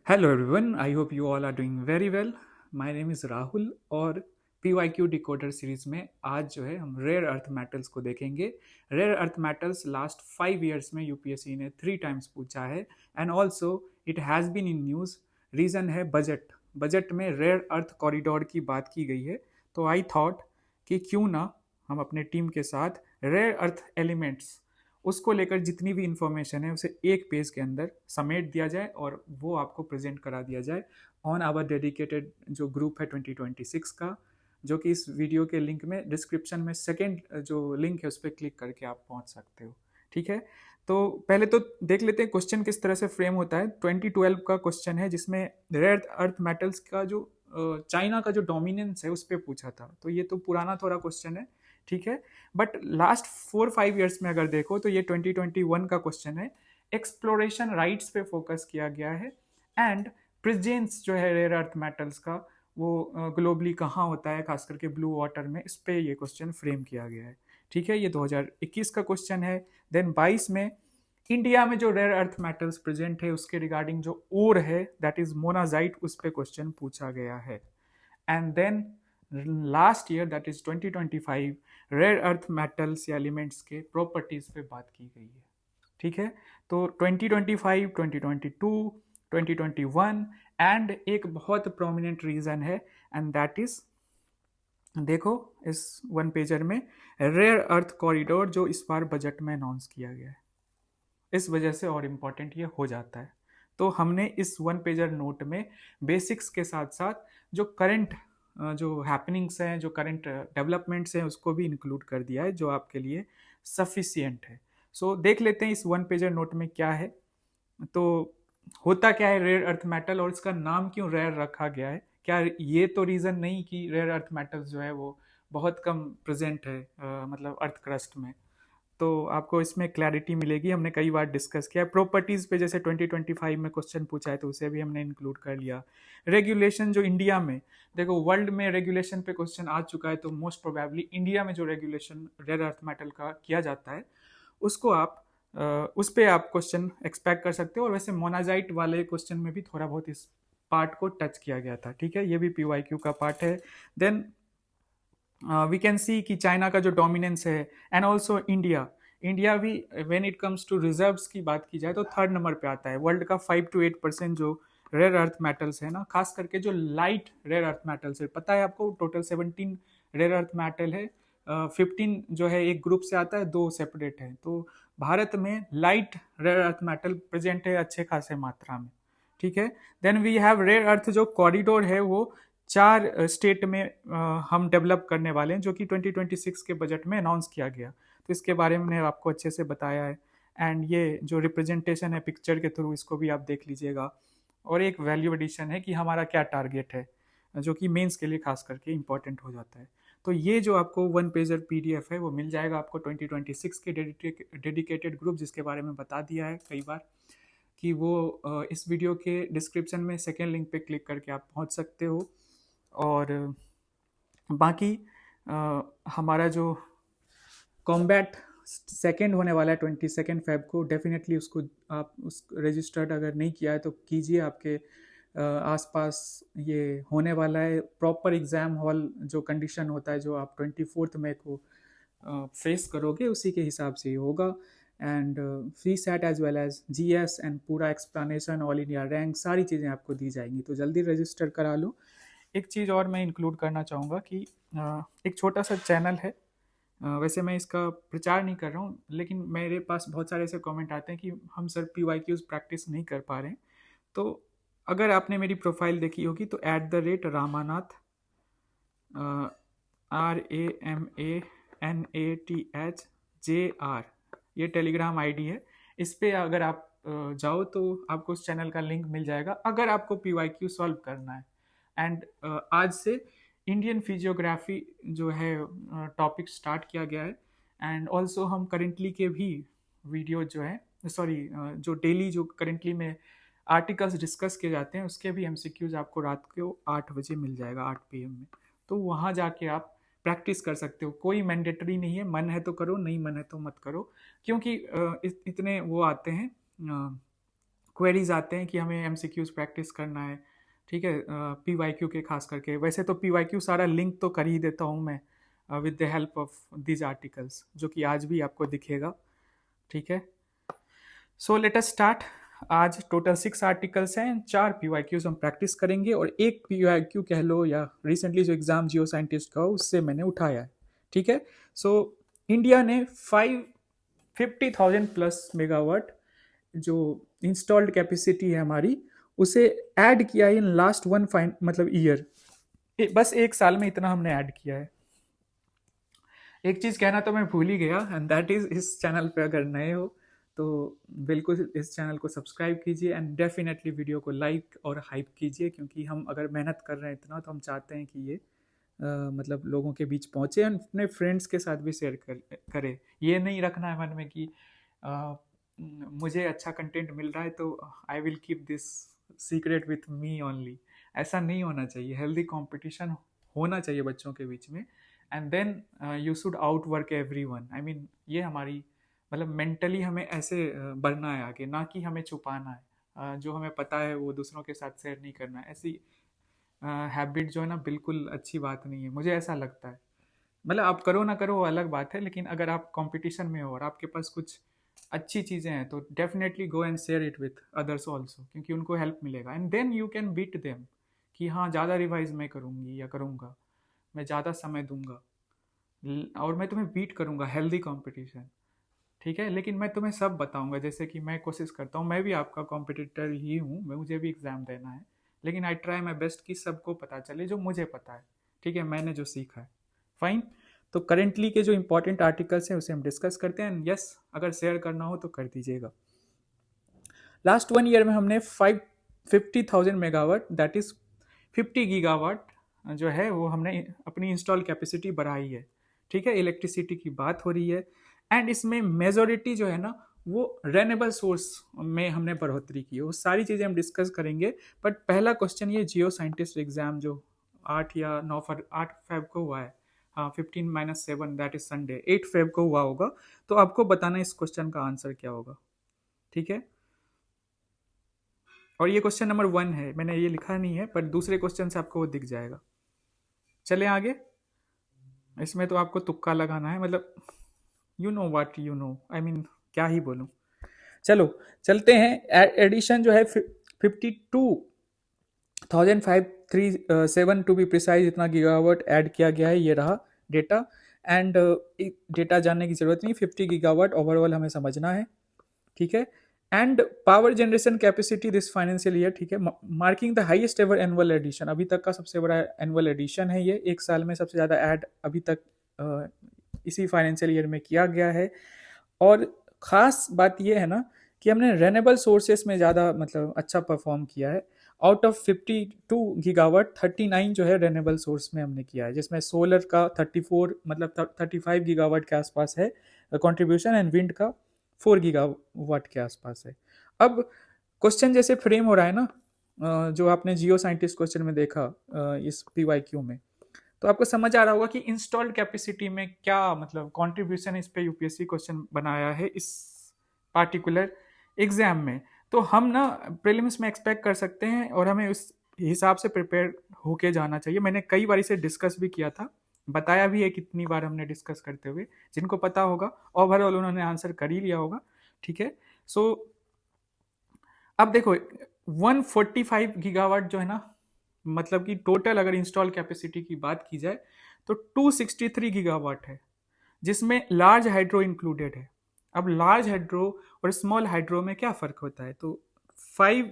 Hello everyone, I hope you all are doing very well. My name is Rahul और PYQ decoder series में आज जो है हम रेयर अर्थ मेटल्स को देखेंगे। Rare earth metals last 5 years में यूपीएससी ने 3 times पूछा है and also it has been in news. Reason है बजट में रेयर अर्थ कॉरिडोर की बात की गई है। तो आई थॉट कि क्यों ना हम अपने टीम के साथ रेयर अर्थ एलिमेंट्स उसको लेकर जितनी भी इंफॉर्मेशन है उसे एक पेज के अंदर समेट दिया जाए और वो आपको प्रेजेंट करा दिया जाए ऑन आवर डेडिकेटेड जो ग्रुप है 2026 का, जो कि इस वीडियो के लिंक में डिस्क्रिप्शन में सेकेंड जो लिंक है उस पर क्लिक करके आप पहुंच सकते हो। ठीक है, तो पहले तो देख लेते हैं क्वेश्चन किस तरह से फ्रेम होता है। 2012 का क्वेश्चन है जिसमें रेयर अर्थ मेटल्स का जो चाइना का जो डोमिनेंस है उस पर पूछा था। तो ये तो पुराना थोड़ा क्वेश्चन है, ठीक है। बट लास्ट 4-5 years में अगर देखो तो ये 2021 का क्वेश्चन है। एक्सप्लोरेशन राइट्स पे फोकस किया गया है एंड प्रेजेंस जो है रेयर अर्थ मेटल्स का वो ग्लोबली कहाँ होता है, खास करके ब्लू वाटर में, इस पे ये क्वेश्चन फ्रेम किया गया है। ठीक है, ये 2021 का क्वेश्चन है। देन 22 में इंडिया में जो रेयर अर्थ मेटल्स प्रेजेंट है उसके रिगार्डिंग जो ओर है दैट इज मोनाजाइट, उस पे क्वेश्चन पूछा गया है। And then last year that is 2025 rare earth metals या एलिमेंट्स के प्रॉपर्टीज पे बात की गई है। ठीक है, तो 2025, 2022, 2021 एंड एक बहुत प्रोमिनेंट रीजन है एंड दैट इज, देखो इस वन पेजर में रेयर अर्थ कॉरिडोर जो इस बार बजट में अनाउंस किया गया है, इस वजह से और इम्पोर्टेंट ये हो जाता है। तो हमने इस वन पेजर नोट में बेसिक्स के साथ साथ जो करंट जो हैपनिंग्स हैं, जो करंट डेवलपमेंट्स हैं उसको भी इंक्लूड कर दिया है, जो आपके लिए सफिशियंट है। सो देख लेते हैं इस वन पेजर नोट में क्या है। तो होता क्या है रेयर अर्थ मेटल और इसका नाम क्यों रेयर रखा गया है? क्या ये तो रीज़न नहीं कि रेयर अर्थ मेटल्स जो है वो बहुत कम प्रेजेंट है मतलब अर्थ क्रस्ट में। तो आपको इसमें क्लैरिटी मिलेगी। हमने कई बार डिस्कस किया प्रॉपर्टीज़ पे, जैसे 2025 में क्वेश्चन पूछा है तो उसे भी हमने इंक्लूड कर लिया। रेगुलेशन जो इंडिया में, देखो वर्ल्ड में रेगुलेशन पे क्वेश्चन आ चुका है तो मोस्ट प्रोबेबली इंडिया में जो रेगुलेशन रेयर अर्थ मेटल का किया जाता है उसको आप उस पर आप क्वेश्चन एक्सपेक्ट कर सकते हो। और वैसे मोनाजाइट वाले क्वेश्चन में भी थोड़ा बहुत इस पार्ट को टच किया गया था। ठीक है, ये भी PYQ का पार्ट है। देन वी कैन सी कि चाइना का जो डोमिनेंस है एंड ऑल्सो इंडिया भी when it comes to reserves की बात की जाए तो थर्ड नंबर पे आता है। वर्ल्ड का 5 to 8% जो रेयर अर्थ मेटल्स है ना, खास करके जो लाइट रेयर अर्थ मेटल्स है, पता है आपको टोटल 17 रेयर अर्थ मेटल है। 15 जो है एक ग्रुप से आता है, 2 सेपरेट है। तो भारत में light rare earth metal present है अच्छे खासे मात्रा में। ठीक है, then we have rare earth जो कॉरिडोर है वो 4 स्टेट में हम डेवलप करने वाले हैं, जो कि 2026 के बजट में अनाउंस किया गया। तो इसके बारे में मैंने आपको अच्छे से बताया है एंड ये जो रिप्रेजेंटेशन है पिक्चर के थ्रू इसको भी आप देख लीजिएगा। और एक वैल्यू एडिशन है कि हमारा क्या टारगेट है, जो कि मेंस के लिए खास करके इंपॉर्टेंट हो जाता है। तो ये जो आपको वन पेजर PDF है वो मिल जाएगा आपको 2026 के डेडिकेटेड ग्रुप, जिसके बारे में बता दिया है कई बार कि वो इस वीडियो के डिस्क्रिप्शन में सेकेंड लिंक पे क्लिक करके आप पहुंच सकते हो। और बाकी हमारा जो कॉम्बैट सेकेंड होने वाला है 22 फेब को, डेफिनेटली उसको आप उस रजिस्टर्ड अगर नहीं किया है तो कीजिए। आपके आसपास ये होने वाला है। प्रॉपर एग्ज़ाम हॉल जो कंडीशन होता है जो आप 24 मई को फेस करोगे उसी के हिसाब से ही होगा। And free set as well as GS and पूरा एक्सप्लेनेशन, ऑल इंडिया रैंक, सारी चीज़ें आपको दी जाएंगी। तो जल्दी रजिस्टर करा लो। एक चीज़ और मैं इंक्लूड करना चाहूँगा कि एक छोटा सा चैनल है, वैसे मैं इसका प्रचार नहीं कर रहा हूँ, लेकिन मेरे पास बहुत सारे ऐसे कमेंट आते हैं कि हम सर PYQs प्रैक्टिस नहीं कर पा रहे हैं। तो अगर आपने मेरी प्रोफाइल देखी होगी तो @रामानाथ RAMANATHJR ये टेलीग्राम ID है। इस पे अगर आप जाओ तो आपको उस चैनल का लिंक मिल जाएगा अगर आपको PYQ सॉल्व करना है। एंड आज से इंडियन फिजियोग्राफी जो है टॉपिक स्टार्ट किया गया है। एंड ऑल्सो हम करेंटली के भी वीडियो जो है, सॉरी जो डेली जो करेंटली में आर्टिकल्स डिस्कस किए जाते हैं उसके भी MCQs आपको रात को 8 बजे मिल जाएगा, 8 PM में। तो वहाँ जाके आप प्रैक्टिस कर सकते हो। कोई मैंडेटरी नहीं है, मन है तो करो, नहीं मन है तो मत करो। क्योंकि इतने वो आते हैं क्वेरीज आते हैं कि हमें एमसीक्यूज प्रैक्टिस करना है, ठीक है, पीवाईक्यू के खास करके। वैसे तो पीवाईक्यू सारा लिंक तो कर ही देता हूँ मैं with the help of these articles, जो कि आज भी आपको दिखेगा, ठीक है। So let us start. आज टोटल 6 आर्टिकल्स हैं, 4 पीवाईक्यूज हम प्रैक्टिस करेंगे और एक पीवाईक्यू कह लो या रिसेंटली जो एग्जाम जियो साइंटिस्ट का उससे मैंने उठाया है, ठीक है। सो इंडिया ने 50,000 प्लस मेगावाट जो इंस्टॉल्ड कैपेसिटी है हमारी, उसे ऐड किया है इन लास्ट वन फाइन मतलब ईयर। बस एक साल में इतना हमने ऐड किया है। एक चीज कहना तो मैं भूल ही गया, एंड दैट इज इस चैनल पे अगर नए हो तो बिल्कुल इस चैनल को सब्सक्राइब कीजिए एंड डेफिनेटली वीडियो को लाइक और हाइप कीजिए, क्योंकि हम अगर मेहनत कर रहे हैं इतना तो हम चाहते हैं कि ये मतलब लोगों के बीच पहुंचे और अपने फ्रेंड्स के साथ भी शेयर करे। ये नहीं रखना है मन में कि मुझे अच्छा कंटेंट मिल रहा है तो I will keep this secret with me only. ऐसा नहीं होना चाहिए। हेल्दी कंपटीशन होना चाहिए बच्चों के बीच में, and then you should outwork everyone. I mean ये हमारी मतलब मेंटली हमें ऐसे बढ़ना है आगे, ना कि हमें छुपाना है। जो हमें पता है वो दूसरों के साथ शेयर नहीं करना है। ऐसी हैबिट जो है ना बिल्कुल अच्छी बात नहीं है, मुझे ऐसा लगता है। मतलब आप करो ना करो वो अलग बात है, लेकिन अगर आप कंपटीशन में हो और आपके पास कुछ अच्छी चीज़ें हैं तो definitely go and share it with others also, क्योंकि उनको हेल्प मिलेगा and then you can beat them कि हाँ ज़्यादा रिवाइज मैं करूँगी या करूँगा, मैं ज़्यादा समय दूंगा और मैं तुम्हें बीट करूँगा। हेल्दी कंपटीशन, ठीक है। लेकिन मैं तुम्हें सब बताऊंगा, जैसे कि मैं कोशिश करता हूँ, मैं भी आपका कॉम्पिटिटर ही हूँ, मैं मुझे भी एग्ज़ाम देना है, लेकिन आई ट्राई माई बेस्ट कि सबको पता चले जो मुझे पता है, ठीक है, मैंने जो सीखा है। फाइन। तो करेंटली के जो इंपॉर्टेंट आर्टिकल्स हैं उसे हम डिस्कस करते हैं। यस, अगर शेयर करना हो तो कर दीजिएगा। लास्ट 1 ईयर में हमने 50,000 मेगावाट दैट इज 50 गीगावाट जो है वो हमने अपनी इंस्टॉल कैपेसिटी बढ़ाई है, ठीक है। इलेक्ट्रिसिटी की बात हो रही है एंड इसमें मेजोरिटी जो है ना वो रेनेबल सोर्स में हमने बढ़ोतरी की है। वो सारी चीज़ें हम डिस्कस करेंगे, बट पहला क्वेश्चन ये जियो साइंटिस्ट एग्जाम जो 8 फेब को हुआ है, हाँ 15-7 दैट इज संडे, 8 फेब को हुआ होगा, तो आपको बताना इस क्वेश्चन का आंसर क्या होगा, ठीक है। और ये क्वेश्चन नंबर 1 है, मैंने ये लिखा नहीं है पर दूसरे क्वेश्चन से आपको वो दिख जाएगा। चले आगे। इसमें तो आपको तुक्का लगाना है, मतलब you know what you know, I mean क्या ही बोलूं। चलो चलते हैं। एडिशन जो है 52,537 टू बी प्रिसाइज, इतना गीगावाट ऐड किया गया है। ये रहा डेटा, एंड डेटा जानने की जरूरत नहीं, 50 गीगावाट ओवरऑल हमें समझना है, ठीक है। And power generation capacity this financial year, ठीक है, marking the highest ever annual addition, अभी तक का सबसे बड़ा एनुअल एडिशन है ये, एक साल में सबसे ज़्यादा ऐड अभी तक इसी फाइनेंशियल ईयर में किया गया है। और ख़ास बात ये है ना कि हमने रेनेबल सोर्सेस में ज़्यादा मतलब अच्छा परफॉर्म किया है। आउट ऑफ 52 गीगावाट 39 जो है रेनेबल सोर्स में हमने किया है, जिसमें सोलर का 34 मतलब 35 गीगावाट के आसपास है कंट्रीब्यूशन, एंड विंड का 4 गीगावाट के आसपास है। अब क्वेश्चन जैसे फ्रेम हो रहा है ना, जो आपने जियो साइंटिस्ट क्वेश्चन में देखा इस पीवाईक्यू में, तो आपको समझ आ रहा होगा कि इंस्टॉल्ड कैपेसिटी में क्या मतलब कंट्रीब्यूशन इस पे यूपीएससी क्वेश्चन बनाया है इस पार्टिकुलर एग्जाम में। तो हम ना प्रीलिम्स में एक्सपेक्ट कर सकते हैं और हमें उस हिसाब से प्रिपेयर होके जाना चाहिए। मैंने कई बार इसे डिस्कस भी किया था, बताया भी है कितनी बार हमने डिस्कस करते हुए, जिनको पता होगा ओवरऑल उन्होंने आंसर कर ही लिया होगा, ठीक है। सो अब देखो 145 गीगावाट जो है ना, मतलब कि टोटल अगर इंस्टॉल कैपेसिटी की बात की जाए तो 263 गीगावाट है, जिसमें लार्ज हाइड्रो इंक्लूडेड है। अब लार्ज हाइड्रो और स्मॉल हाइड्रो में क्या फ़र्क होता है, तो 5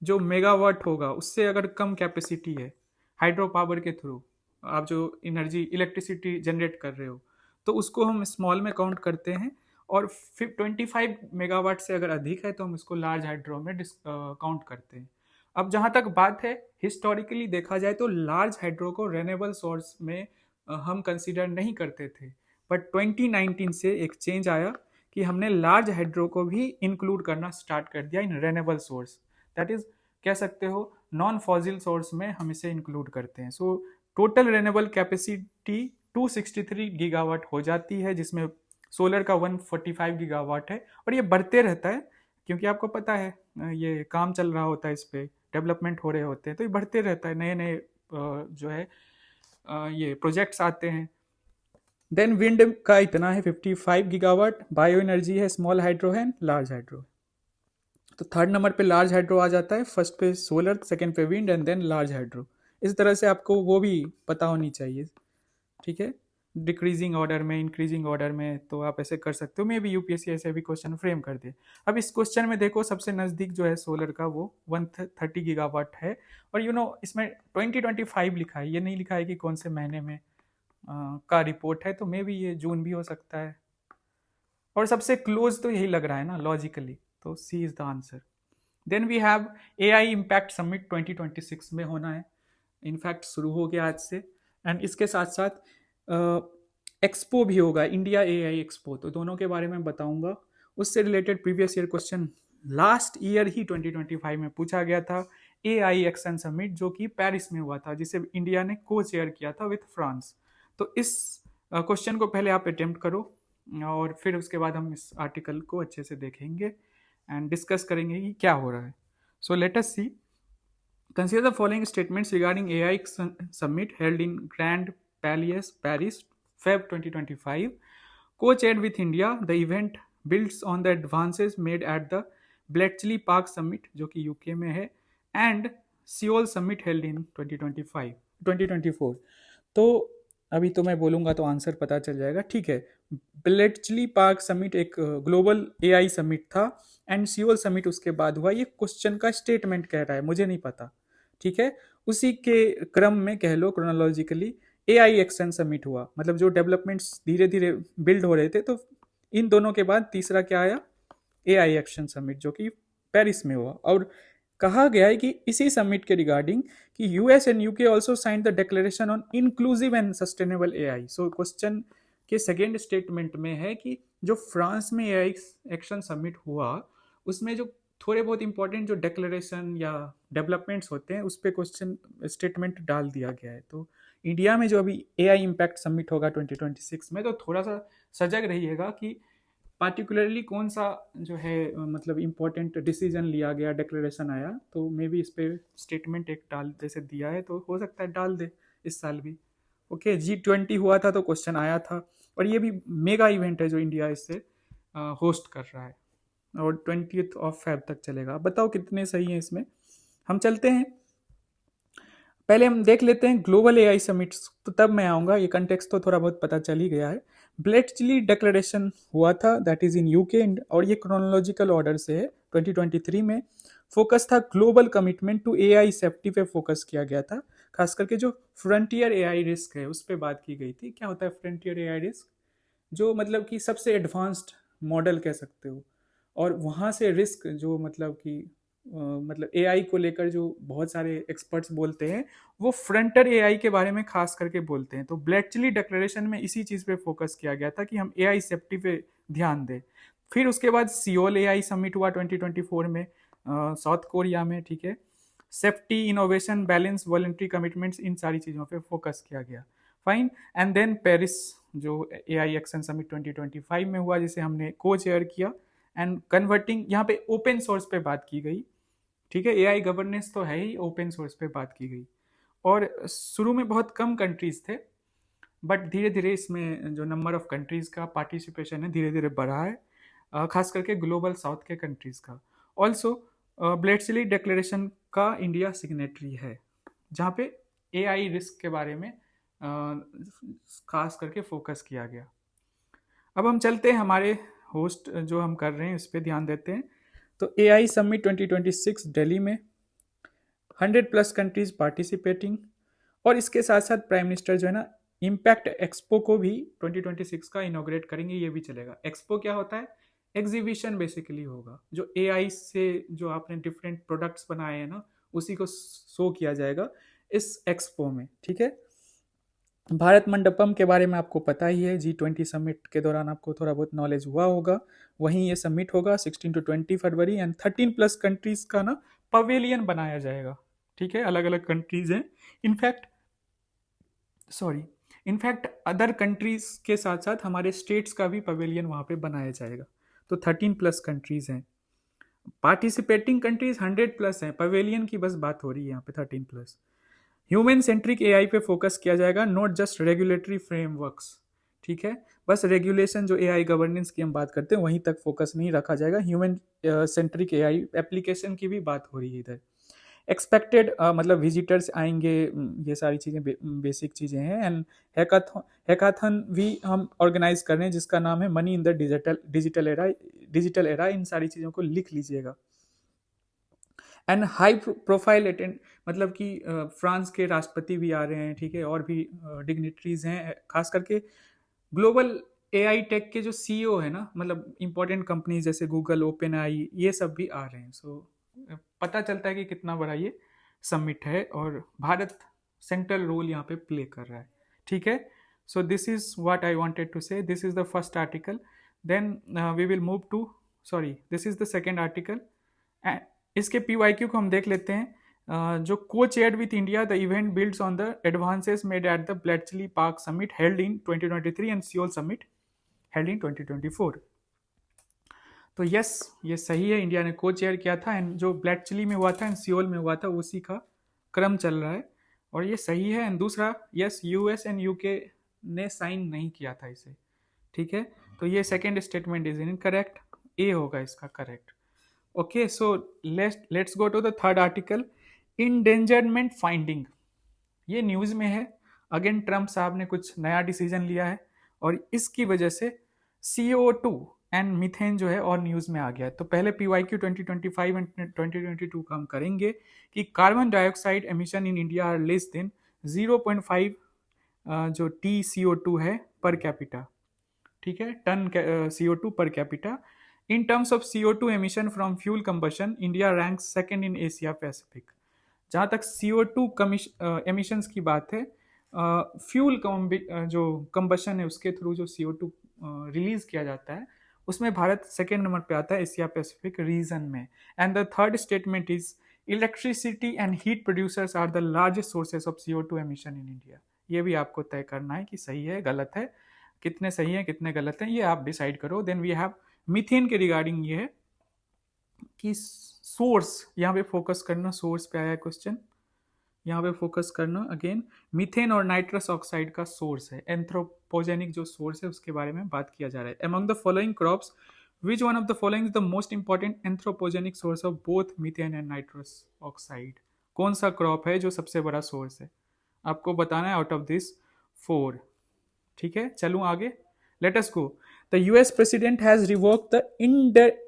जो मेगावाट होगा उससे अगर कम कैपेसिटी है हाइड्रो पावर के थ्रू आप जो एनर्जी इलेक्ट्रिसिटी जनरेट कर रहे हो, तो उसको हम स्मॉल में काउंट करते हैं, और 25 मेगावाट से अगर अधिक है तो हम इसको लार्ज हाइड्रो में काउंट करते हैं। अब जहाँ तक बात है हिस्टोरिकली देखा जाए तो लार्ज हाइड्रो को रेनेबल सोर्स में हम कंसीडर नहीं करते थे, बट 2019 से एक चेंज आया कि हमने लार्ज हाइड्रो को भी इंक्लूड करना स्टार्ट कर दिया इन रेनेबल सोर्स, दैट इज कह सकते हो नॉन फॉसिल सोर्स में हम इसे इंक्लूड करते हैं। So total renewable capacity 263 gigawatt हो जाती है, जिसमें सोलर का 145 गीगावाट है, और ये बढ़ते रहता है क्योंकि आपको पता है ये काम चल रहा होता है, इस पे डेवलपमेंट हो रहे होते हैं, तो ये बढ़ते रहता है, नए नए जो है ये प्रोजेक्ट्स आते हैं। देन विंड का इतना है 55 गीगावाट, बायो एनर्जी है, स्मॉल हाइड्रो है, लार्ज हाइड्रो। तो थर्ड नंबर पे लार्ज हाइड्रो आ जाता है, फर्स्ट पे सोलर, सेकंड पे wind and then large hydro. इस तरह से आपको वो भी पता होनी चाहिए, ठीक है, डिक्रीजिंग ऑर्डर में, इंक्रीजिंग ऑर्डर में, तो आप ऐसे कर सकते हो। मे बी यूपीएससी ऐसे भी क्वेश्चन फ्रेम कर दे। अब इस क्वेश्चन में देखो, सबसे नज़दीक जो है सोलर का वो 130 गीगावाट है, और इसमें 2025 लिखा है, ये नहीं लिखा है कि कौन से महीने में का रिपोर्ट है, तो मे बी ये जून भी हो सकता है, और सबसे क्लोज तो यही लग रहा है ना लॉजिकली, तो C is the answer. Then we have AI impact summit 2026 में होना है, इनफैक्ट शुरू हो गया आज से, एंड इसके साथ साथ एक्सपो भी होगा, इंडिया एआई एक्सपो, तो दोनों के बारे में बताऊंगा। उससे related previous year question last year ही 2025 में पूछा गया था, एआई एक्शन समिट जो कि पेरिस में हुआ था, जिसे इंडिया ने को चेयर किया था विथ फ्रांस। तो इस क्वेश्चन को पहले आप अटेम्प्ट करो, और फिर उसके बाद हम इस आर्टिकल को अच्छे से देखेंगे एंड डिस्कस करेंगे कि क्या हो रहा है। So let us see. Consider the following statements regarding AI Summit held in Grand Palais, Paris, Feb 2025. Co-chaired with India, the event builds on the advances made at the Bletchley Park Summit, जो कि UK में है, and Seoul Summit held in 2024. तो अभी तो मैं बोलूँगा तो आंसर पता चल जाएगा, ठीक है। ब्लेचली पार्क समिट एक ग्लोबल एआई समिट था, एंड सियोल समिट उसके बाद हुआ। ये क्वेश्चन का स्टेटमेंट कह रहा है, मुझे नहीं पता, ठीक है। उसी के क्रम में कह लो क्रोनोलॉजिकली एआई एक्शन समिट हुआ, मतलब जो डेवलपमेंट्स धीरे धीरे बिल्ड हो रहे थे, तो इन दोनों के बाद तीसरा क्या आया, एआई एक्शन समिट, जो कि पेरिस में हुआ। और कहा गया है कि इसी समिट के रिगार्डिंग कि US and UK also signed the declaration on inclusive and sustainable AI. So question के सेकेंड स्टेटमेंट में है कि जो फ्रांस में एआई एक्शन समिट हुआ, उसमें जो थोड़े बहुत इंपॉर्टेंट जो डिक्लेरेशन या डेवलपमेंट्स होते हैं, उस पर क्वेश्चन स्टेटमेंट डाल दिया गया है। तो इंडिया में जो अभी एआई इम्पैक्ट समिट होगा 2026 में, तो थोड़ा सा सजग रहिएगा कि पार्टिकुलरली कौन सा जो है मतलब इम्पोर्टेंट डिसीजन लिया गया, डिक्लेरेशन आया, तो मे बी इस पर स्टेटमेंट एक डाल जैसे दिया है, तो हो सकता है डाल दे इस साल भी। ओके, G20 हुआ था तो क्वेश्चन आया था, और ये भी मेगा इवेंट है जो इंडिया इससे होस्ट कर रहा है, और 20th ऑफ फेब तक चलेगा। बताओ कितने सही हैं इसमें। हम चलते हैं, पहले हम देख लेते हैं ग्लोबल एआई समिट्स, तो तब मैं आऊँगा, ये कंटेक्स्ट तो थोड़ा बहुत पता चल ही गया है। ब्लेचली डिक्लेरेशन हुआ था, दैट इज इन यूके, और ये क्रोनोलॉजिकल ऑर्डर से है। 2023 में फोकस था global commitment to AI safety पे फोकस किया गया था, खास करके जो फ्रंटियर एआई रिस्क है उस पर बात की गई थी। क्या होता है फ्रंटियर एआई रिस्क, जो मतलब कि सबसे एडवांस्ड मॉडल कह सकते हो, और वहाँ से रिस्क जो मतलब कि मतलब एआई को लेकर जो बहुत सारे एक्सपर्ट्स बोलते हैं, वो फ्रंटर एआई के बारे में खास करके बोलते हैं। तो ब्लेचली डिक्लेरेशन में इसी चीज़ पे फोकस किया गया था कि हम एआई सेफ्टी पे ध्यान दें। फिर उसके बाद सियोल एआई समिट हुआ 2024 में साउथ कोरिया में, ठीक है। Safety, innovation, balance, voluntary commitments, इन सारी चीज़ों पे फोकस किया गया, फाइन। एंड देन पेरिस जो एआई एक्शन समिट 2025 में हुआ, जिसे हमने को चेयर किया, एंड कन्वर्टिंग, यहाँ पे ओपन सोर्स पे बात की गई, ठीक है। एआई गवर्नेंस तो है ही, ओपन सोर्स पे बात की गई, और शुरू में बहुत कम कंट्रीज थे, बट धीरे धीरे इसमें जो नंबर ऑफ कंट्रीज का पार्टिसिपेशन है धीरे धीरे बढ़ा है, खास करके ग्लोबल साउथ के कंट्रीज का। ऑल्सो ब्लेचली डिक्लेरेशन का इंडिया सिग्नेटरी है, जहाँ पे एआई रिस्क के बारे में खास करके फोकस किया गया। अब हम चलते हैं हमारे होस्ट जो हम कर रहे हैं इस पर ध्यान देते हैं। तो एआई समिट 2026 दिल्ली में, 100+ कंट्रीज पार्टिसिपेटिंग, और इसके साथ साथ प्राइम मिनिस्टर जो है ना इम्पैक्ट एक्सपो को भी 2026 का इनोग्रेट करेंगे, ये भी चलेगा। एक्सपो क्या होता है, एग्जीबिशन बेसिकली होगा, जो एआई से जो आपने डिफरेंट प्रोडक्ट्स बनाए हैं ना, उसी को शो किया जाएगा इस एक्सपो में, ठीक है। भारत मंडपम के बारे में आपको पता ही है, G20 समिट के दौरान आपको थोड़ा बहुत नॉलेज हुआ होगा। वहीं ये समिट होगा 16 to 20 फरवरी, एंड 13+ कंट्रीज का ना पवेलियन बनाया जाएगा, ठीक है। अलग अलग कंट्रीज हैं, इनफैक्ट अदर कंट्रीज के साथ साथ हमारे स्टेट्स का भी पवेलियन वहाँ पे बनाया जाएगा। तो 13+ कंट्रीज हैं। पार्टिसिपेटिंग कंट्रीज 100+ हैं, पवेलियन की बस बात हो रही है यहाँ पे 13+। ह्यूमन सेंट्रिक एआई पे फोकस किया जाएगा, नॉट जस्ट रेगुलेटरी फ्रेमवर्क्स। ठीक है, बस रेगुलेशन जो एआई गवर्नेंस की हम बात करते हैं वहीं तक फोकस नहीं रखा जाएगा, ह्यूमन सेंट्रिक एआई एप्लीकेशन की भी बात हो रही है इधर। एक्सपेक्टेड मतलब विजिटर्स आएंगे, ये सारी चीज़ें बेसिक चीज़ें हैं। एंड हैकाथन भी हम ऑर्गेनाइज कर रहे हैं जिसका नाम है money in the digital era. इन सारी चीज़ों को लिख लीजिएगा। एंड हाई प्रोफाइल अटेंड, मतलब कि फ्रांस के राष्ट्रपति भी आ रहे हैं, ठीक है, और भी डिग्निटरीज हैं, खास करके ग्लोबल एआई टेक के जो सीईओ है ना, मतलब इंपॉर्टेंट कंपनीज जैसे गूगल, ओपन आई, ये सब भी आ रहे हैं। सो पता चलता है कि कितना बड़ा ये समिट है और भारत सेंट्रल रोल यहाँ पे प्ले कर रहा है। ठीक है, so this is what I wanted to say, this is the first article. Then we will move to, sorry, this is the second article. इसके पीवाईक्यू को हम देख लेते हैं। जो cochaired with India the event builds on the advances made at the Bletchley Park summit held in 2023 and Seoul summit held in 2024। तो yes, ये सही है, इंडिया ने को चेयर किया था, एंड जो ब्लेटचली में हुआ था एंड सियोल में हुआ था उसी का क्रम चल रहा है, और ये सही है। एंड दूसरा, यस, यूएस एंड यूके ने साइन नहीं किया था इसे। ठीक है, तो ये सेकेंड स्टेटमेंट इज इनकरेक्ट, ए होगा इसका correct. Okay, so let's go to the third article, endangerment finding। ये न्यूज़ में है, अगेन ट्रम्प साहब ने कुछ नया डिसीजन लिया है और इसकी वजह से CO2 एंड मीथेन जो है और न्यूज़ में आ गया है। तो पहले PYQ 2025 एंड 2022 का हम करेंगे कि carbon dioxide emission in India are less than 0.5 जो TCO2 है पर कैपिटा। ठीक है, ton CO2 per capita. In terms of CO2 emission from fuel combustion, India ranks second in Asia Pacific। जहाँ तक CO2 emissions की बात है, fuel जो कंबशन है उसके थ्रू जो CO2 रिलीज किया जाता है उसमें भारत सेकेंड नंबर पे आता है एशिया पैसिफिक रीजन में। And the third statement is electricity and heat producers are the largest sources of CO2 emission in India. ये भी आपको तय करना है कि सही है गलत है, कितने सही है कितने गलत है, ये आप डिसाइड करो। देन वी हैव मीथेन के रिगार्डिंग ये है कि सोर्स, यहाँ पे फोकस करना, सोर्स पे आया क्वेश्चन, यहाँ पे फोकस करना। अगेन मीथेन और नाइट्रस ऑक्साइड का सोर्स है, एंथ्रोपोजेनिक जो सोर्स है उसके बारे में बात किया जा रहा है। Among the following crops which one of the following is the most important anthropogenic source of both methane and nitrous oxide. कौन सा क्रॉप है जो सबसे बड़ा सोर्स है, आपको बताना है आउट ऑफ दिस 4। ठीक है, चलूँ आगे, let us go. The US president has revoke the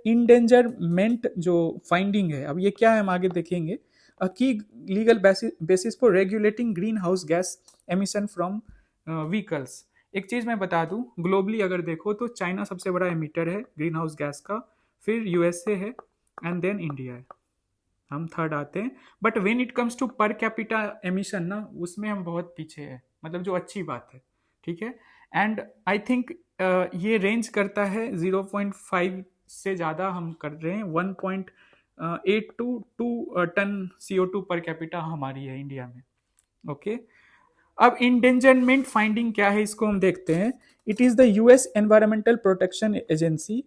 endangerment जो फाइंडिंग है, अब ये क्या है हम आगे देखेंगे। अ की legal basis for regulating green house gas emission from vehicles. एक चीज मैं बता दूं, ग्लोबली अगर देखो तो चाइना सबसे बड़ा एमिटर है ग्रीन हाउस गैस का, फिर यूएसए है, एंड देन इंडिया है, हम थर्ड आते हैं। But when it comes to per capita emission ना, उसमें हम बहुत पीछे हैं, मतलब जो अच्छी बात है। ठीक है, एंड आई थिंक ये रेंज करता है 0.5 से ज़्यादा हम कर रहे हैं, 1.82 टन CO2 पर कैपिटा हमारी है इंडिया में। ओके, अब इंडेंजरमेंट फाइंडिंग क्या है इसको हम देखते हैं। It is the US Environmental Protection Agency,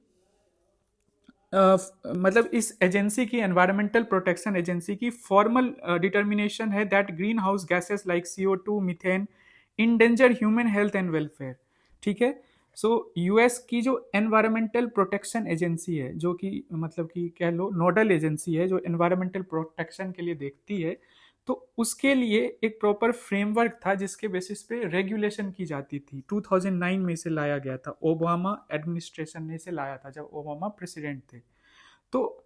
मतलब इस एजेंसी की, एनवायरमेंटल प्रोटेक्शन एजेंसी की फॉर्मल डिटर्मिनेशन है that green house gases like CO2, methane endanger human health and welfare. ठीक है, सो यूएस की जो एनवायरमेंटल प्रोटेक्शन एजेंसी है, जो कि मतलब कि कह लो नोडल एजेंसी है जो एनवायरमेंटल प्रोटेक्शन के लिए देखती है, तो उसके लिए एक प्रॉपर फ्रेमवर्क था जिसके बेसिस पे रेगुलेशन की जाती थी। 2009 में इसे लाया गया था, ओबामा एडमिनिस्ट्रेशन ने इसे लाया था जब ओबामा प्रेसिडेंट थे। तो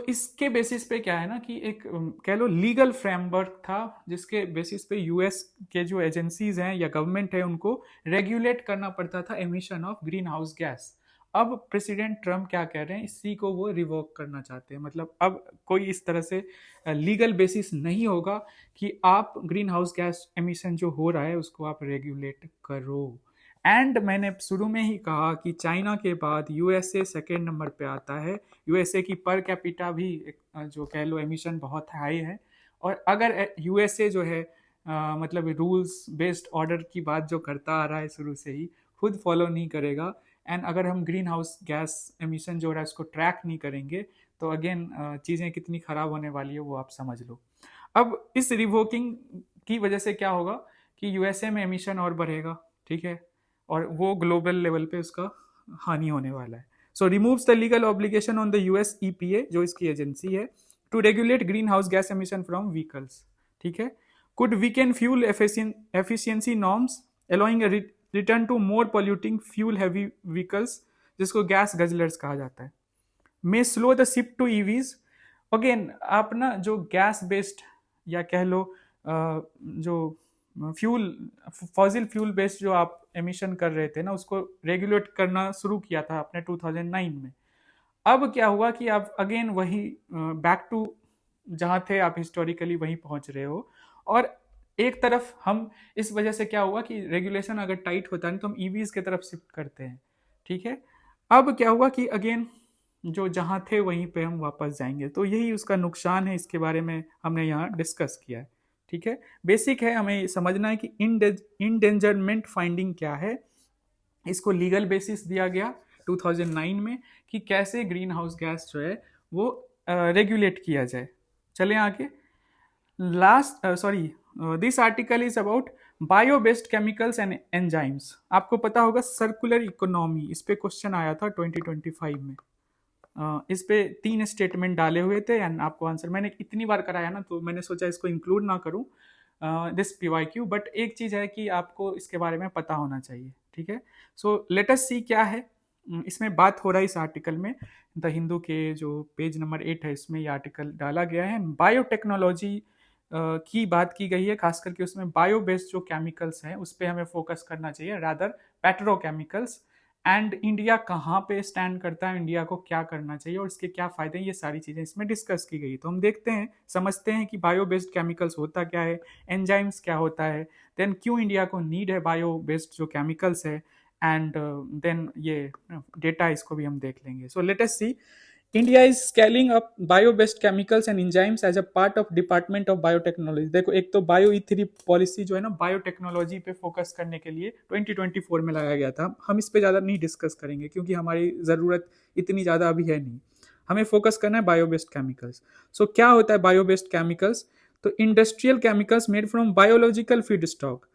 इसके बेसिस पे क्या है ना कि एक कह लो लीगल फ्रेमवर्क था जिसके बेसिस पे यूएस के जो एजेंसीज हैं या गवर्नमेंट है उनको रेगुलेट करना पड़ता था emission of green house gas. अब प्रेसिडेंट ट्रम्प क्या कह रहे हैं, इसी को वो रिवोक करना चाहते हैं, मतलब अब कोई इस तरह से लीगल बेसिस नहीं होगा कि आप ग्रीन हाउस गैस एमिशन जो हो रहा है उसको आप रेगुलेट करो। एंड मैंने शुरू में ही कहा कि चाइना के बाद यूएसए सेकेंड नंबर पे आता है। यूएसए की पर कैपिटा भी जो कह लो एमिशन बहुत हाई है, और अगर यूएसए जो है मतलब रूल्स बेस्ड ऑर्डर की बात जो करता आ रहा है शुरू से ही, खुद फॉलो नहीं करेगा एंड अगर हम ग्रीन हाउस गैस एमिशन जो हो रहा है उसको ट्रैक नहीं करेंगे तो अगेन चीज़ें कितनी ख़राब होने वाली है वो आप समझ लो। अब इस रिवोकिंग की वजह से क्या होगा कि यूएसए में एमिशन और बढ़ेगा, ठीक है, और वो ग्लोबल लेवल पे उसका हानि होने वाला है। So removes the legal obligation on the US EPA जो इसकी एजेंसी है to regulate green house gas emission from vehicles, ठीक है, could weaken fuel efficiency norms allowing a return to more polluting fuel heavy vehicles जिसको gas guzzlers कहा जाता है, may slow the shift to EVs. Again आप ना जो gas based या कह लो जो फ्यूल फॉजिल फ्यूल बेस्ड जो आप एमिशन कर रहे थे ना उसको रेगुलेट करना शुरू किया था आपने 2009 में। अब क्या हुआ कि आप अगेन वही बैक टू जहाँ थे आप हिस्टोरिकली वहीं पहुंच रहे हो। और एक तरफ हम इस वजह से क्या हुआ कि रेगुलेशन अगर टाइट होता है तो हम ईवीज की तरफ शिफ्ट करते हैं, ठीक है। अब क्या हुआ कि अगेन जो जहाँ थे वहीं पे हम वापस जाएंगे, तो यही उसका नुकसान है, इसके बारे में हमने यहाँ डिस्कस किया है, ठीक है। बेसिक है, हमें समझना है कि इंडेंजरमेंट फाइंडिंग क्या है। इसको लीगल बेसिस दिया गया 2009 में कि कैसे ग्रीन हाउस गैस जो है वो रेगुलेट किया जाए। चलें आगे। Last sorry this article is about bio based chemicals and enzymes. आपको पता होगा सर्कुलर इकोनॉमी, इस पे क्वेश्चन आया था 2025 में। इस पे 3 स्टेटमेंट डाले हुए थे एंड आपको आंसर मैंने इतनी बार कराया ना तो मैंने सोचा इसको इंक्लूड ना करूं दिस पीवाईक्यू, बट एक चीज है कि आपको इसके बारे में पता होना चाहिए, ठीक है। सो लेट अस सी क्या है इसमें बात हो रहा है इस आर्टिकल में। द हिंदू के जो पेज नंबर 8 है इसमें ये आर्टिकल डाला गया है। बायोटेक्नोलॉजी की बात की गई है, खास करके उसमें बायो बेस्ड जो केमिकल्स हैं उस पर हमें फोकस करना चाहिए रादर पेट्रोकेमिकल्स। एंड इंडिया कहाँ पे स्टैंड करता है, इंडिया को क्या करना चाहिए और इसके क्या फायदे हैं, ये सारी चीज़ें इसमें डिस्कस की गई। तो हम देखते हैं, समझते हैं कि बायो बेस्ड केमिकल्स होता क्या है, एंजाइम्स क्या होता है, देन क्यों इंडिया को नीड है बायो बेस्ड जो केमिकल्स है, एंड देन ये डेटा इसको भी हम देख लेंगे। So let us see. India is scaling up bio based chemicals and enzymes as a part of Department of Biotechnology. देखो एक तो बायो ई3 पॉलिसी जो है ना बायोटेक्नोलॉजी पे फोकस करने के लिए 2024 में लगाया गया था। हम इस पे ज़्यादा नहीं डिस्कस करेंगे क्योंकि हमारी ज़रूरत इतनी ज़्यादा अभी है नहीं, हमें फोकस करना है बायो बेस्ड केमिकल्स। सो क्या होता है बायो बेस्ड केमिकल्स? तो industrial chemicals made from biological feedstock,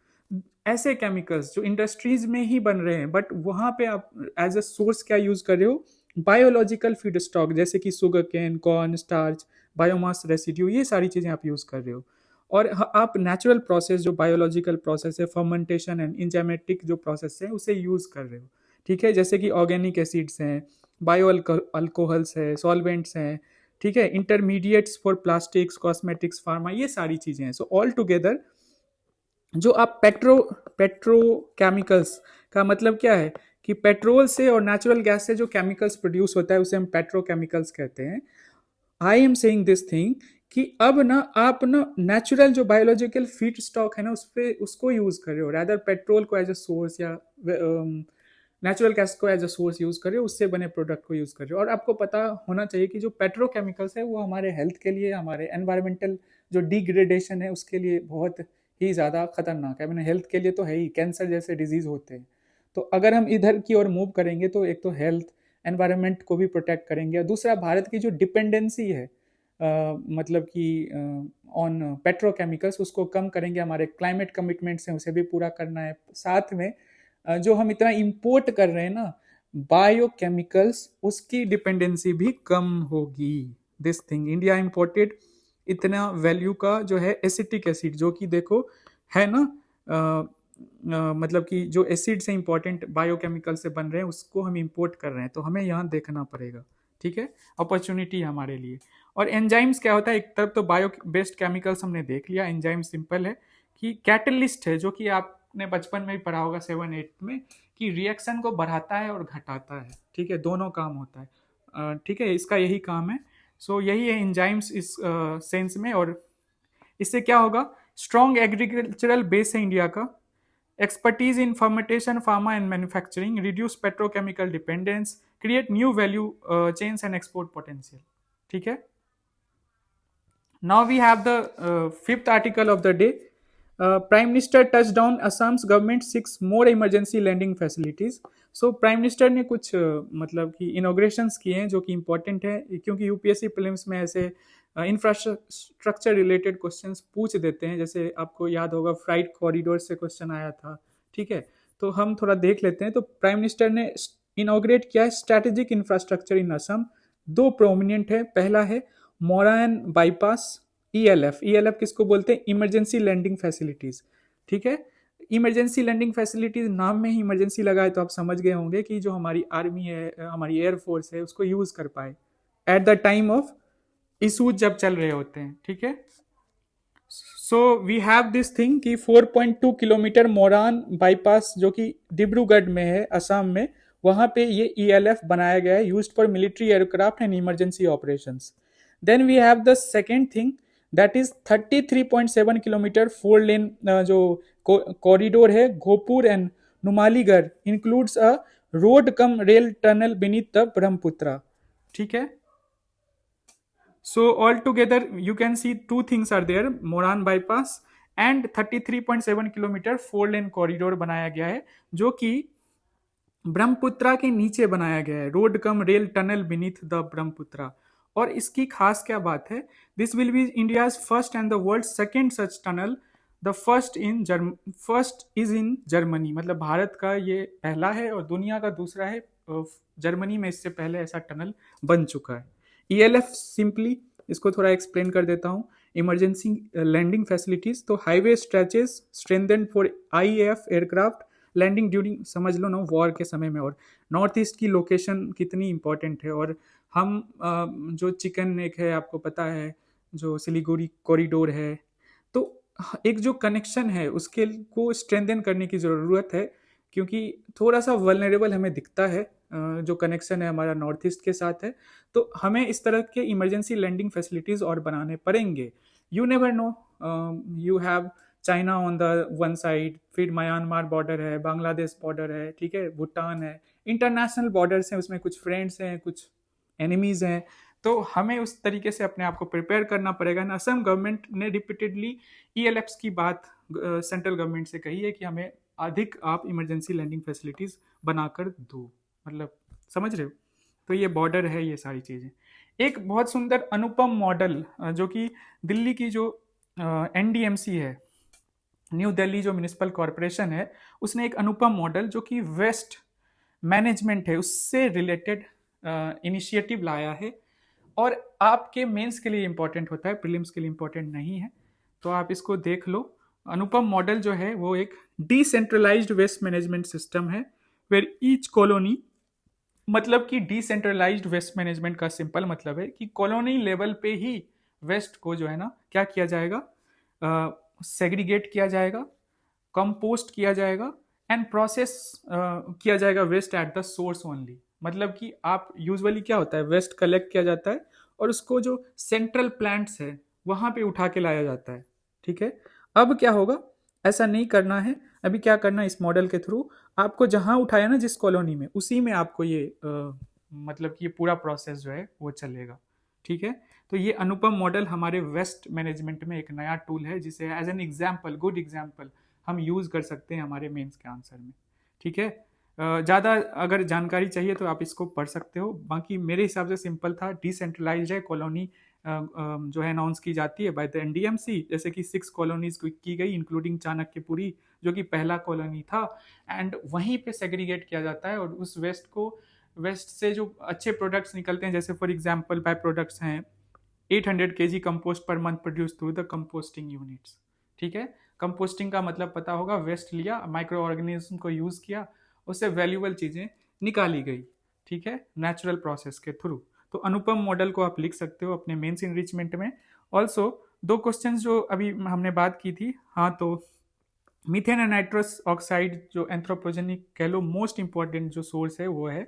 ऐसे केमिकल्स जो इंडस्ट्रीज में ही बन रहे हैं बट वहाँ पे आप एज अ सोर्स क्या यूज कर रहे हो, बायोलॉजिकल फीड स्टॉक, जैसे कि sugarcane, corn, starch, biomass residue, ये सारी चीज़ें आप यूज़ कर रहे हो। और आप नेचुरल प्रोसेस जो बायोलॉजिकल प्रोसेस है, फर्मेंटेशन एंड इंजाइमेटिक जो प्रोसेस है उसे यूज़ कर रहे हो, ठीक है। जैसे कि ऑर्गेनिक एसिड्स हैं, बायो अल्कोहल्स है, सॉल्वेंट्स हैं, ठीक है, intermediates for plastics, cosmetics, pharma, ये सारी चीज़ें हैं। सो ऑल टुगेदर जो आप पेट्रोकेमिकल्स का मतलब क्या है कि पेट्रोल से और नेचुरल गैस से जो केमिकल्स प्रोड्यूस होता है उसे हम पेट्रोकेमिकल्स कहते हैं। I am saying this thing कि अब ना आप ना नेचुरल जो बायोलॉजिकल फीड स्टॉक है ना उस पे उसको यूज कर रहे हो, रादर पेट्रोल को एज अ सोर्स या नेचुरल गैस को एज अ सोर्स यूज कर रहे हो, उससे बने प्रोडक्ट को यूज कर रहे हो। और आपको पता होना चाहिए कि जो पेट्रोकेमिकल्स है वो हमारे हेल्थ के लिए, हमारे एनवायरमेंटल जो डिग्रेडेशन है उसके लिए बहुत ही ज़्यादा खतरनाक है। मैंने हेल्थ के लिए तो है ही, कैंसर जैसे डिजीज होते हैं। तो अगर हम इधर की ओर मूव करेंगे तो एक तो हेल्थ एनवायरनमेंट को भी प्रोटेक्ट करेंगे और दूसरा भारत की जो डिपेंडेंसी है मतलब कि ऑन पेट्रोकेमिकल्स उसको कम करेंगे, हमारे क्लाइमेट कमिटमेंट्स हैं उसे भी पूरा करना है। साथ में जो हम इतना इंपोर्ट कर रहे हैं ना बायोकेमिकल्स, उसकी डिपेंडेंसी भी कम होगी। दिस थिंग इंडिया इंपोर्टेड इतना वैल्यू का जो है एसिटिक एसिड, जो कि देखो है ना मतलब कि जो एसिड से इंपॉर्टेंट बायोकेमिकल से बन रहे हैं उसको हम इंपोर्ट कर रहे हैं, तो हमें यहाँ देखना पड़ेगा, ठीक है। अपॉर्चुनिटी हमारे लिए। और एंजाइम्स क्या होता है? एक तरफ तो बायो बेस्ड केमिकल्स हमने देख लिया, एंजाइम सिंपल है कि कैटलिस्ट है, जो कि आपने बचपन में भी पढ़ा होगा 7-8 में, कि रिएक्शन को बढ़ाता है और घटाता है, ठीक है, दोनों काम होता है, ठीक है, इसका यही काम है। सो यही है एंजाइम्स इस सेंस में। और इससे क्या होगा, स्ट्रॉन्ग एग्रीकल्चरल बेस है इंडिया का, expertise in fermentation, pharma and manufacturing, reduce petrochemical dependence, create new value chains and export potential, ठीक है। Now we have the fifth article of the day, prime minister touch down Assam's government 6 more emergency landing facilities. So prime minister ने कुछ मतलब कि इनोग्रेशंस किए हैं जो कि इंपॉर्टेंट है, क्योंकि यूपीएससी प्रीलिम्स में ऐसे इंफ्रास्ट्रक्चर रिलेटेड क्वेश्चंस पूछ देते हैं। जैसे आपको याद होगा फ्राइट कॉरिडोर से क्वेश्चन आया था, ठीक है। तो हम थोड़ा देख लेते हैं। तो प्राइम मिनिस्टर ने इनोग्रेट किया है स्ट्रैटेजिक इंफ्रास्ट्रक्चर इन असम। दो प्रोमिनेंट है, पहला है मोरान बाईपास, ईएलएफ। ईएलएफ किसको बोलते हैं? इमरजेंसी लैंडिंग फैसिलिटीज, ठीक है। इमरजेंसी लैंडिंग फैसिलिटीज, नाम में ही इमरजेंसी लगा है तो आप समझ गए होंगे कि जो हमारी आर्मी है, हमारी एयरफोर्स है, उसको यूज कर पाए at the time of issues जब चल रहे होते हैं, ठीक है। So we have this thing कि 4.2 किलोमीटर मोरान बाईपास जो कि डिब्रूगढ़ में है, असम में, वहां पे ये ईएलएफ बनाया गया है, used for military aircraft and emergency operations. Then we have the second thing, that is 33.7 kilometre 4 lane जो कॉरिडोर है Gohpur and Numaligarh, includes a road cum rail tunnel beneath the Brahmaputra, ठीक है। So altogether you can see two things are there, Moran bypass and 33.7 kilometre 4 lane corridor बनाया गया है जो कि ब्रह्मपुत्रा के नीचे बनाया गया है, road cum rail tunnel beneath the Brahmaputra. और इसकी खास क्या बात है, this will be India's first and the world second such tunnel, the first is in Germany. मतलब भारत का ये पहला है और दुनिया का दूसरा है, जर्मनी में इससे पहले ऐसा टनल बन चुका है। ईएलएफ सिंपली इसको थोड़ा एक्सप्लेन कर देता हूँ, इमरजेंसी लैंडिंग फैसिलिटीज। तो highway stretches strengthened for IAF aircraft landing during, समझ लो ना, वॉर के समय में। और नॉर्थ ईस्ट की लोकेशन कितनी इंपॉर्टेंट है। और हम जो चिकन नेक है, आपको पता है, जो सिलीगुड़ी कॉरिडोर है, तो एक जो कनेक्शन है उसके को स्ट्रेंथन करने की ज़रूरत है, क्योंकि थोड़ा सा वल्नरेबल हमें दिखता है जो कनेक्शन है हमारा नॉर्थ ईस्ट के साथ है। तो हमें इस तरह के इमरजेंसी लैंडिंग फैसिलिटीज़ और बनाने पड़ेंगे। You never know, you have China on the one side, फिर म्यांमार बॉर्डर है, बांग्लादेश बॉर्डर है, ठीक है, भूटान है, इंटरनेशनल बॉर्डर्स हैं, उसमें कुछ फ्रेंड्स हैं, कुछ एनिमीज हैं। तो हमें उस तरीके से अपने आप को प्रिपेयर करना पड़ेगा। असम गवर्नमेंट ने रिपीटेडली ईएलएफ्स की बात सेंट्रल गवर्नमेंट से कही है कि हमें अधिक आप इमरजेंसी लैंडिंग फैसिलिटीज़ बनाकर दो, मतलब समझ रहे हो। तो ये बॉर्डर है, ये सारी चीज़ें। एक बहुत सुंदर अनुपम मॉडल जो कि दिल्ली की जो एनडीएमसी है, न्यू दिल्ली जो म्यूनिसिपल कॉरपोरेशन है, उसने एक अनुपम मॉडल जो कि वेस्ट मैनेजमेंट है उससे रिलेटेड इनिशिएटिव लाया है। और आपके मेंस के लिए इंपॉर्टेंट होता है, प्रीलिम्स के लिए इंपॉर्टेंट नहीं है, तो आप इसको देख लो। अनुपम मॉडल जो है वो एक डिसेंट्रलाइज्ड वेस्ट मैनेजमेंट सिस्टम है, वेयर ईच कॉलोनी, मतलब कि डिसेंट्रलाइज्ड वेस्ट मैनेजमेंट का सिंपल मतलब है कि कॉलोनी लेवल पे ही वेस्ट को जो है ना क्या किया जाएगा, सेग्रीगेट किया जाएगा, कंपोस्ट किया जाएगा एंड प्रोसेस किया जाएगा waste at the source only. मतलब कि आप यूजुअली क्या होता है, वेस्ट कलेक्ट किया जाता है और उसको जो सेंट्रल प्लांट्स है वहां पे उठा के लाया जाता है, ठीक है। अब क्या होगा, ऐसा नहीं करना है। अभी क्या करना है, इस मॉडल के थ्रू आपको जहां उठाया ना, जिस कॉलोनी में, उसी में आपको ये मतलब कि ये पूरा प्रोसेस जो है वो चलेगा, ठीक है। तो ये अनुपम मॉडल हमारे वेस्ट मैनेजमेंट में एक नया टूल है जिसे as an example, good example हम यूज़ कर सकते हैं हमारे मेंस के आंसर में, ठीक है। ज़्यादा अगर जानकारी चाहिए तो आप इसको पढ़ सकते हो। बाकी मेरे हिसाब से सिंपल था, डिसेंट्रलाइज है, कॉलोनी जो है अनाउंस की जाती है बाय द एनडीएमसी, जैसे कि 6 कॉलोनीज की गई इंक्लूडिंग चाणक्यपुरी जो कि पहला कॉलोनी था, एंड वहीं पे सेग्रीगेट किया जाता है। और उस वेस्ट को, वेस्ट से जो अच्छे प्रोडक्ट्स निकलते हैं, जैसे फॉर एग्जांपल बाय प्रोडक्ट्स हैं 800 kg compost per month produce through the composting units, ठीक है। कंपोस्टिंग का मतलब पता होगा, वेस्ट लिया, माइक्रो ऑर्गेनिज्म को यूज़ किया, उससे वैल्यूबल चीज़ें निकाली गई, ठीक है, नेचुरल प्रोसेस के थ्रू। तो अनुपम मॉडल को आप लिख सकते हो अपने मेंस इनरिचमेंट में। ऑल्सो 2 क्वेश्चंस जो अभी हमने बात की थी, हाँ, तो मीथेन एंड नाइट्रस ऑक्साइड जो एंथ्रोपोजेनिक कह लो मोस्ट इंपॉर्टेंट जो सोर्स है वो है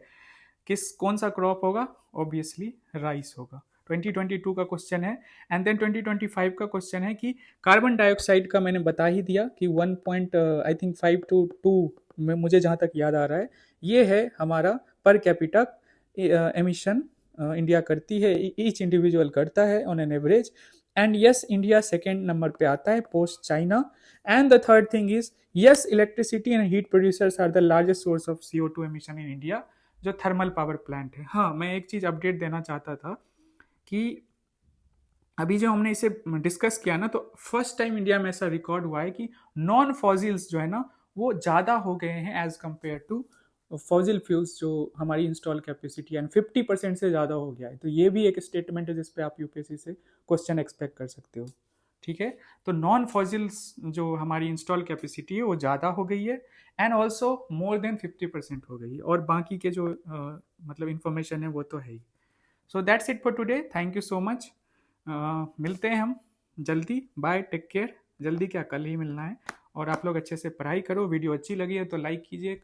कौन सा क्रॉप होगा, ऑब्वियसली राइस होगा। 2022 का क्वेश्चन है। एंड देन 2025 का क्वेश्चन है कि कार्बन डाइऑक्साइड का मैंने बता ही दिया कि 1.5 to 2 में, मुझे जहाँ तक याद आ रहा है, ये है हमारा पर कैपिटा एमिशन इंडिया करती है, ईच इंडिविजुअल करता है on an average. And yes India second number पे आता है post China. And the third thing is yes electricity and heat producers are the largest source of CO2 emission in India, जो thermal power plant है. हाँ, मैं एक चीज update देना चाहता था कि अभी जो हमने इसे डिस्कस किया ना, तो फर्स्ट टाइम इंडिया में ऐसा रिकॉर्ड हुआ है कि नॉन फॉजिल्स जो है ना वो ज़्यादा हो गए हैं as compare to fossil fuels, जो हमारी इंस्टॉल कैपेसिटी एंड 50% से ज़्यादा हो गया है. तो ये भी एक स्टेटमेंट है जिसपे आप यूपीएससी से क्वेश्चन एक्सपेक्ट कर सकते हो. ठीक है, तो नॉन फॉजिल्स जो हमारी इंस्टॉल कैपेसिटी है वो ज़्यादा हो गई है एंड ऑल्सो मोर देन 50% हो गई है. और बाकी के जो मतलब इंफॉर्मेशन है वो तो है ही. So that's it for today. Thank you so much. मिलते हैं हम जल्दी. Bye, take care. जल्दी क्या, कल ही मिलना है. और आप लोग अच्छे से पढ़ाई करो. वीडियो अच्छी लगी है तो लाइक कीजिए,